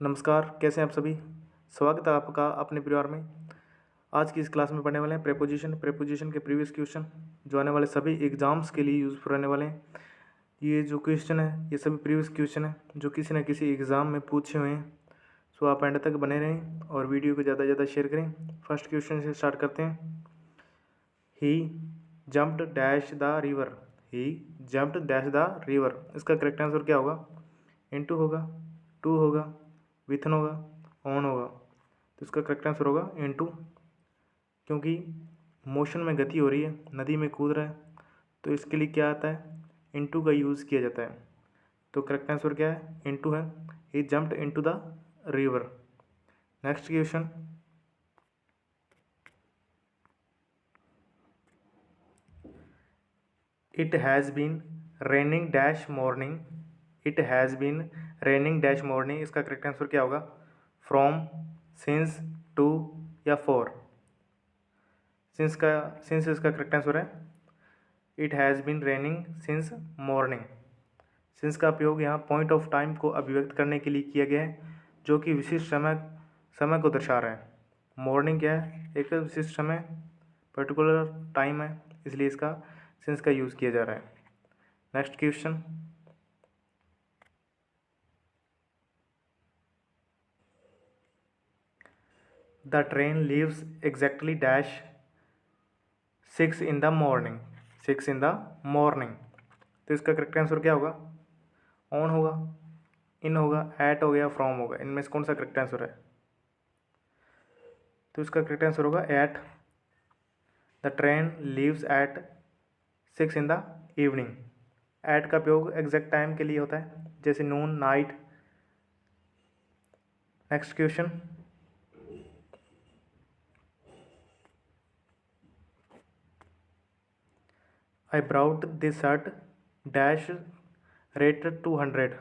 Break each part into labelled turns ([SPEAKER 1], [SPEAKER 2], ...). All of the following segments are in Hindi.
[SPEAKER 1] नमस्कार, कैसे हैं आप सभी। स्वागत है आपका अपने परिवार में। आज की इस क्लास में पढ़ने वाले हैं प्रेपोजिशन के प्रीवियस क्वेश्चन जो आने वाले सभी एग्जाम्स के लिए यूज़फुल रहने वाले हैं। ये जो क्वेश्चन है ये सभी प्रीवियस क्वेश्चन है जो किसी न किसी एग्ज़ाम में पूछे हुए हैं। सो आप एंड तक बने रहें और वीडियो को ज़्यादा से ज़्यादा शेयर करें। फर्स्ट क्वेश्चन से स्टार्ट करते हैं। He jumped dash the river. He jumped dash the river. इसका करेक्ट आंसर क्या होगा? इनटू होगा, टू होगा, विथन होगा, ऑन होगा। तो इसका करेक्ट आंसर होगा इनटू, क्योंकि मोशन में गति हो रही है, नदी में कूद रहा है, तो इसके लिए क्या आता है? इनटू का यूज़ किया जाता है। तो करेक्ट आंसर क्या है? इनटू है। He jumped into the river. Next question. It has been raining dash morning. It has been raining dash morning. इसका करेक्ट आंसर क्या होगा? फ्रॉम, सिंस, टू या फॉर। सिंस इसका करेक्ट आंसर है। It has been raining since morning. Since का उपयोग यहाँ पॉइंट ऑफ टाइम को अभिव्यक्त करने के लिए किया गया है जो कि विशिष्ट समय को दर्शा रहा है। मॉर्निंग क्या है? एक विशिष्ट समय, पर्टिकुलर टाइम है, इसलिए इसका सिंस का यूज़ किया जा रहा है। Next question. The train leaves exactly dash 6 in the morning. 6 in the morning. तो इसका करेक्ट आंसर क्या होगा? ऑन होगा, इन होगा, एट हो गया, फ्रॉम होगा। इनमें से कौन सा करेक्ट आंसर है? तो इसका करेक्ट आंसर होगा at. The train leaves at 6 in the evening. At का उपयोग एग्जैक्ट टाइम के लिए होता है, जैसे noon, night. Next question. I brought this shirt dash rate 200।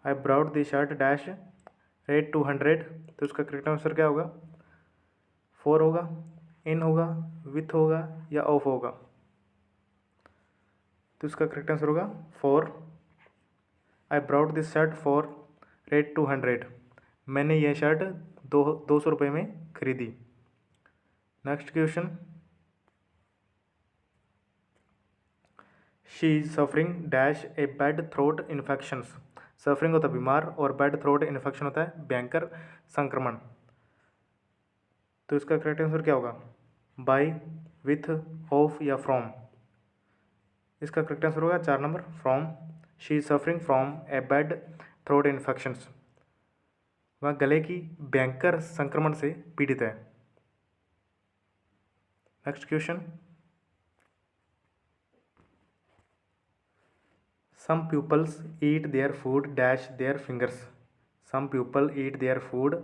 [SPEAKER 1] I brought this shirt dash rate 200। तो इसका करेक्ट आंसर क्या होगा? फॉर होगा, इन होगा, विथ होगा या ऑफ होगा। तो इसका करेक्ट आंसर होगा for. I brought this shirt for rate 200। मैंने यह शर्ट 200 रुपये में खरीदी। Next question. She is suffering dash A bad throat infections. Suffering होता है बीमार और बैड थ्रोट इन्फेक्शन होता है भयंकर संक्रमण। तो इसका करेक्ट आंसर क्या होगा? बाय, विथ, ऑफ या फ्रॉम। इसका करेक्ट आंसर होगा 4 number, from. She is suffering from a bad throat infections. वह गले की भयंकर संक्रमण से पीड़ित है। Next question. Some peoples eat their food dash their fingers. Some people eat their food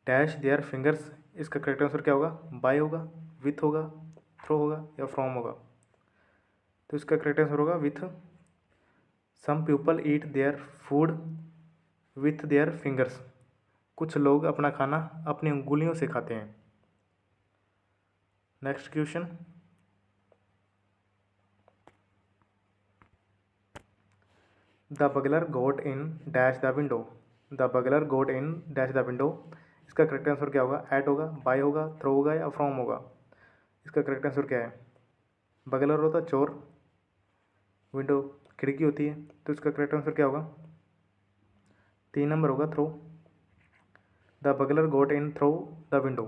[SPEAKER 1] dash their fingers. इसका करेक्ट आंसर क्या होगा? बाय होगा, विथ होगा, थ्रो होगा या फ्रॉम होगा। तो इसका करेक्ट आंसर होगा with. Some people eat their food with their fingers. कुछ लोग अपना खाना अपनी उंगलियों से खाते हैं। Next question. The burglar got in dash the window. The burglar got in dash the window. इसका करेक्ट आंसर क्या होगा? एट होगा, बाय होगा, थ्रो होगा या फ्रॉम होगा। इसका करेक्ट आंसर क्या है? बगलर होता है चोर, विंडो खिड़की होती है, तो इसका करेक्ट आंसर क्या होगा? 3 नंबर होगा, through. The burglar got in through the window.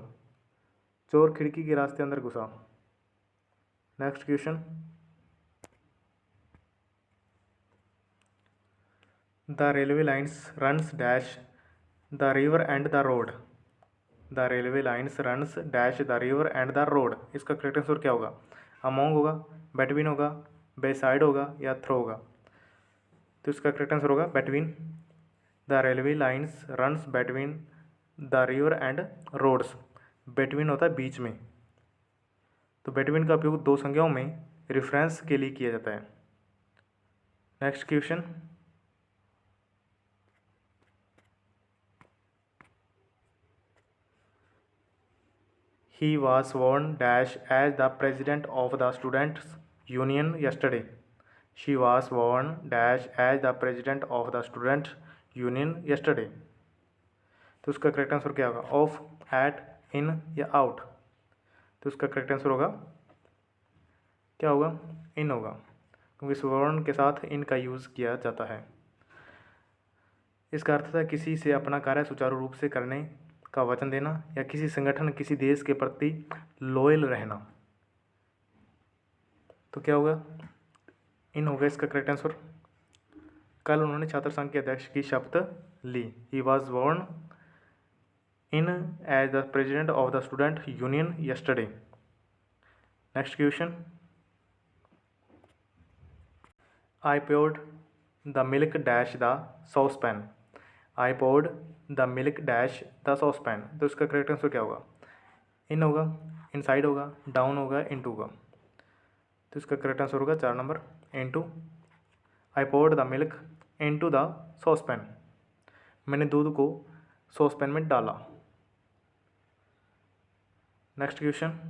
[SPEAKER 1] चोर खिड़की के रास्ते अंदर घुसा। Next question. The railway lines runs dash the river and the road. The railway lines runs dash the river and the road. इसका करेक्ट आंसर क्या होगा? अमोंग होगा, बेटवीन होगा, बेसाइड होगा या थ्रो होगा। तो इसका करेक्ट आंसर होगा between. The railway lines runs between the river and roads. Between होता है बीच में, तो बेटवीन का उपयोग दो संज्ञाओं में रेफरेंस के लिए किया जाता है। Next question. He was sworn dash as the president of the students union yesterday. She was sworn dash as the president of the students union yesterday. तो उसका करेक्ट आंसर क्या होगा? ऑफ, एट, इन या आउट? तो उसका करेक्ट आंसर होगा क्या होगा? इन होगा, क्योंकि इस वर्ण के साथ इन का यूज़ किया जाता है। इसका अर्थ था किसी से अपना कार्य सुचारू रूप से करने का वचन देना या किसी संगठन, किसी देश के प्रति लॉयल रहना। तो क्या होगा? इन होगा इसका करेक्ट आंसर। कल उन्होंने छात्र संघ के अध्यक्ष की शपथ ली। He was born in as the president of the student union yesterday. Next question. I poured the milk dash the saucepan. I poured the milk dash the saucepan. तो इसका करेक्ट आंसर क्या होगा? इन होगा, इनसाइड होगा, डाउन होगा, इनटू होगा? तो इसका करेक्ट आंसर होगा 4 number, into. I poured the milk into the saucepan. मैंने दूध को सॉसपैन में डाला। Next question.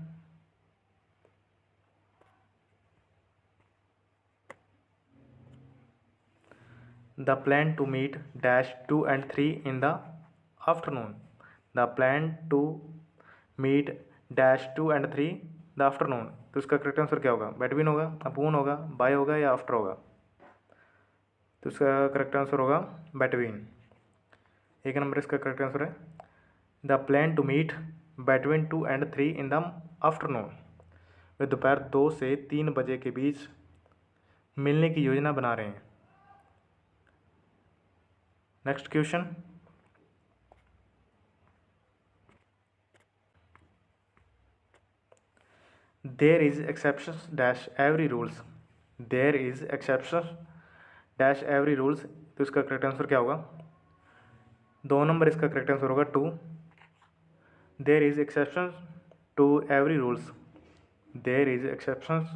[SPEAKER 1] The plan to meet dash 2 and 3 in the afternoon. The plan to meet dash 2 and 3 the afternoon. तो इसका करेक्ट आंसर क्या होगा? between होगा, upon होगा, by होगा या after होगा? तो इसका करेक्ट आंसर होगा between। 1 नंबर इसका करेक्ट आंसर है। The plan to meet between 2 and 3 in the afternoon. वे दोपहर 2 से 3 बजे के बीच मिलने की योजना बना रहे हैं। Next question. There is exceptions dash every rules. There is exceptions dash every rules. तो इसका करेक्ट आंसर क्या होगा? 2 नंबर इसका करेक्ट आंसर होगा 2। There is exceptions to every rules. There is exceptions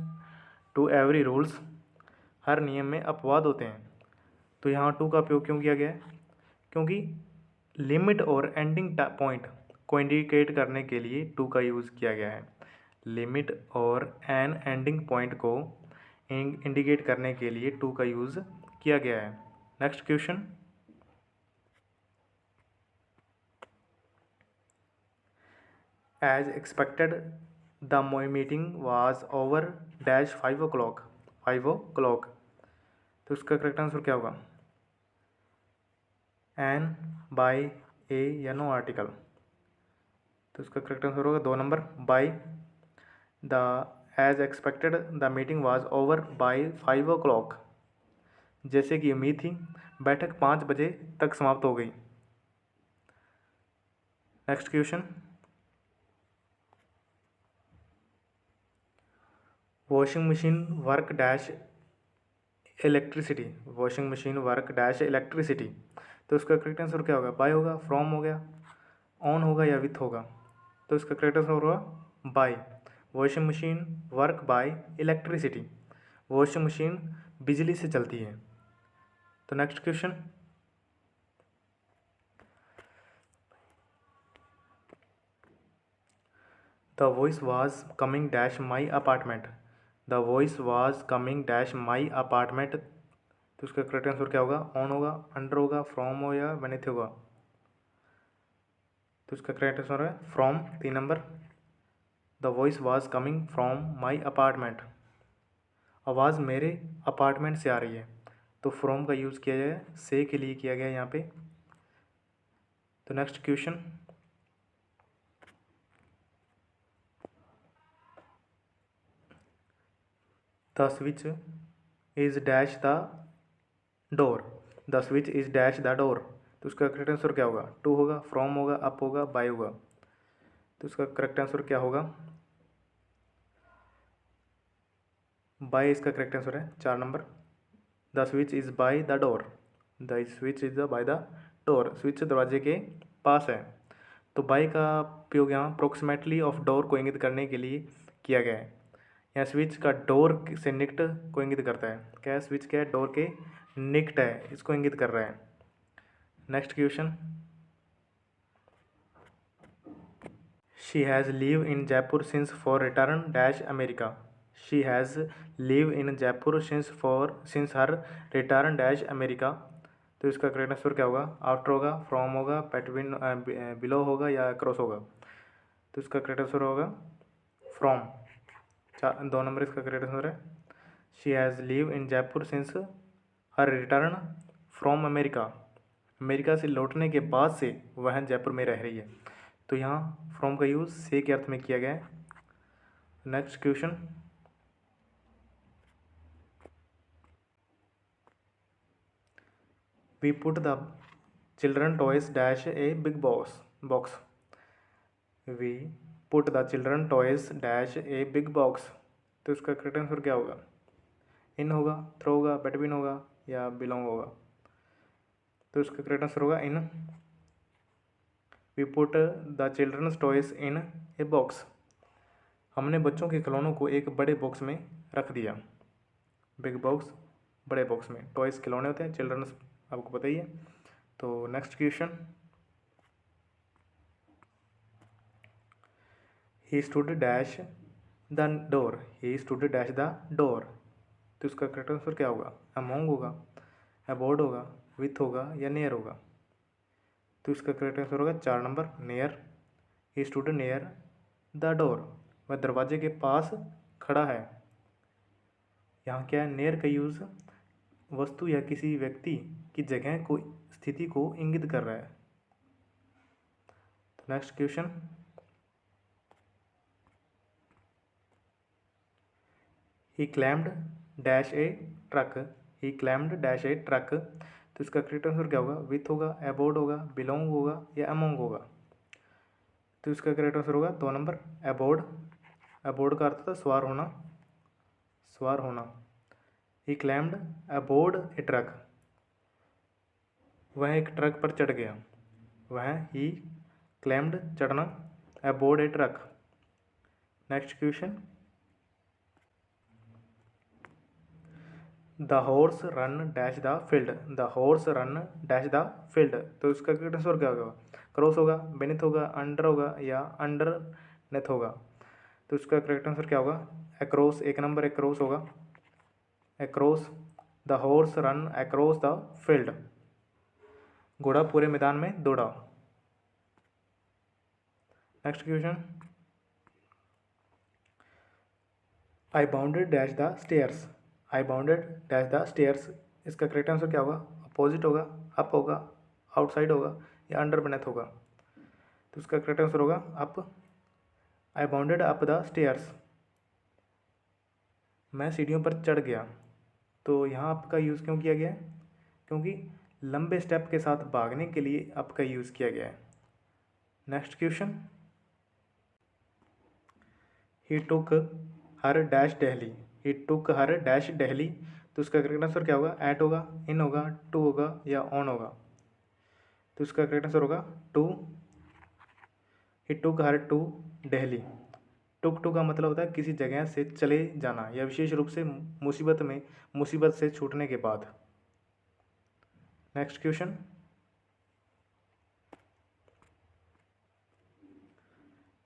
[SPEAKER 1] to every rules. हर नियम में अपवाद होते हैं। तो यहाँ 2 का उपयोग क्यों किया गया है? क्योंकि लिमिट और एंडिंग पॉइंट को इंडिकेट करने के लिए 2 का यूज़ किया गया है। लिमिट और एन एंडिंग पॉइंट को इंडिकेट करने के लिए 2 का यूज़ किया गया है। Next question. As expected the meeting was over dash 5 o'clock। 5 o'clock। तो इसका करेक्ट आंसर क्या होगा? एन, बाय, ए या नो आर्टिकल? तो इसका करेक्ट आंसर होगा 2 number, by. The as expected the meeting was over by 5 o'clock। जैसे कि उम्मीद थी बैठक 5 बजे तक समाप्त हो गई। Next question. Washing machine work dash electricity. Washing machine work dash electricity. तो इसका करेक्ट आंसर क्या होगा? बाय होगा, फ्रॉम हो गया, ऑन होगा या विथ होगा? तो इसका करेक्ट आंसर होगा by. Washing machine work by electricity. Washing machine बिजली से चलती है। तो next question. The voice was coming dash my apartment. The voice was coming dash my apartment. तो इसका करेक्ट आंसर क्या होगा? ऑन होगा, अंडर होगा, फ्रॉम हो या बेनेथ होगा? तो इसका करेक्ट आंसर है from. 3 number. The voice was coming from my apartment. आवाज़ मेरे अपार्टमेंट से आ रही है। तो फ्रॉम का यूज़ किया जाए, से के लिए किया गया यहाँ पे। तो next question. The switch is dash the door. The switch is dash the door. तो उसका करेक्ट आंसर क्या होगा? 2 होगा, फ्रॉम होगा, अप होगा, बाय होगा? तो उसका करेक्ट आंसर क्या होगा? बाय इसका करेक्ट आंसर है। 4 number. The switch is by the door. The switch is by the door. Switch दरवाजे के पास है। तो बाय का उपयोग यहाँ अप्रोक्सीमेटली ऑफ डोर को इंगित करने के लिए किया गया है। यहाँ स्विच का डोर से निकट को इंगित करता है। क्या है? स्विच क्या है? डोर के निकट है, इसको इंगित कर रहा है। Next question. She has live in Jaipur since for return dash America. She has live in Jaipur since her return dash America. तो इसका करेक्ट आंसर क्या होगा? आफ्टर होगा, फ्रॉम होगा, बिटवीन, बिलो होगा या अक्रॉस होगा? तो इसका करेक्ट आंसर होगा फ्रॉम। 2 नंबर इसका करेक्ट आंसर है। She has live in Jaipur since her return from America. America से लौटने के बाद से वह जयपुर में रह रही है। तो यहाँ फ्रॉम का यूज़ से के अर्थ में किया गया है। Next question, we put the children toys dash a big box. We put the children toys dash a big box. तो इसका करेक्ट आंसर क्या होगा? इन होगा, थ्रो होगा, बिटवीन होगा या बिलोंग होगा? तो इसका करेक्ट आंसर होगा in. We put the children's toys in a box. हमने बच्चों के खिलौनों को एक बड़े बॉक्स में रख दिया। बिग बॉक्स, बड़े बॉक्स में। टॉयज खिलौने होते हैं, चिल्ड्रंस आपको पता ही है। तो next question, he stood dash the door. He stood dash the door. तो इसका करेक्ट आंसर क्या होगा? अमोंग होगा, अबोर्ड होगा, विथ होगा या नियर होगा? तो इसका करेक्ट आंसर होगा 4 number, near. He stood near the door. वह दरवाजे के पास खड़ा है। यहाँ क्या है? नियर का यूज़ वस्तु या किसी व्यक्ति की जगह को, स्थिति को इंगित कर रहा है। तो नेक्स्ट क्वेश्चन, ही क्लैम्ड डैश ए ट्रक। ही क्लैम्ड डैश ए ट्रक। तो इसका करेक्ट आंसर क्या होगा? विथ होगा, अबोर्ड होगा, बिलोंग होगा या अमोंग होगा? तो इसका करेक्ट आंसर होगा 2 नंबर, अबोर्ड। अबोर्ड का अर्थ था सवार होना, सवार होना। He clambered aboard a truck. वह एक ट्रक पर चढ़ गया। वह ही क्लैम्ड चढ़ना, aboard a truck. Next question, the horse run dash the field. The horse run dash the field. तो इसका करेक्ट आंसर क्या होगा? क्रॉस होगा, बेनिथ होगा, अंडर होगा या अंडर नेथ होगा? तो इसका करेक्ट आंसर क्या होगा? अक्रॉस। 1 नंबर अक्रॉस होगा, across. The horse run across the field. घोड़ा पूरे मैदान में दौड़ा। Next question, I bounded dash the stairs. I bounded dash the stairs. इसका करेक्ट आंसर क्या होगा? अपोजिट होगा, अप होगा, आउटसाइड होगा या अंडर बेनेथ होगा? तो इसका करेक्ट आंसर होगा up. I bounded up the stairs. मैं सीढ़ियों पर चढ़ गया। तो यहाँ अप का यूज़ क्यों किया गया है? क्योंकि लंबे स्टेप के साथ भागने के लिए अप का यूज़ किया गया है। नेक्स्ट क्वेश्चन, ही टुक हर डैश डेहली। ही टुक हर डैश डेहली। तो इसका करेक्ट आंसर क्या होगा? एट होगा, इन होगा, टू होगा या ऑन होगा? तो इसका करेक्ट आंसर होगा to. He took her to Delhi. Took to का मतलब होता है किसी जगह से चले जाना या विशेष रूप से मुसीबत से छूटने के बाद। Next question,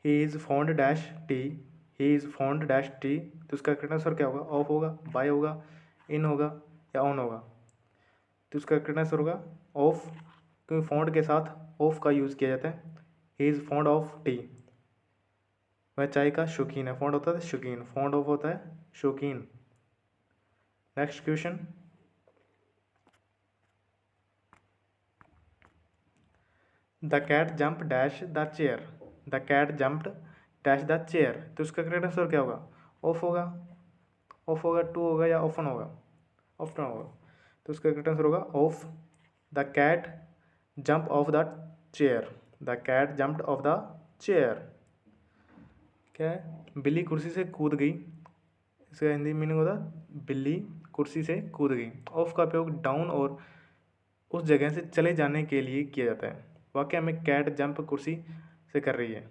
[SPEAKER 1] he is fond dash T. He is fond dash T. तो इसका करेक्ट आंसर क्या होगा? ऑफ होगा, बाय होगा, इन होगा या ऑन होगा? तो इसका करेक्ट आंसर होगा ऑफ, क्योंकि फॉन्ड के साथ ऑफ का यूज़ किया जाता है। He is fond of T. वह चाय का शौकीन है। फॉन्ड होता है शौकीन, फॉन्ड ऑफ होता है शौकीन। Next question, the cat jump dash the chair. The cat jumped dash the chair. तो इसका करेक्ट आंसर क्या होगा? ऑफ होगा, ऑफ होगा, टू होगा या ऑफन होगा? ऑफन होगा। तो इसका करेक्ट आंसर होगा off. The cat jump off the chair. The cat jumped off the chair. क्या है? बिल्ली कुर्सी से कूद गई। इसका हिंदी मीनिंग होता है बिल्ली कुर्सी से कूद गई। ऑफ का उपयोग डाउन और उस जगह से चले जाने के लिए किया जाता है। वाकई में कैट जंप कुर्सी से कर रही है।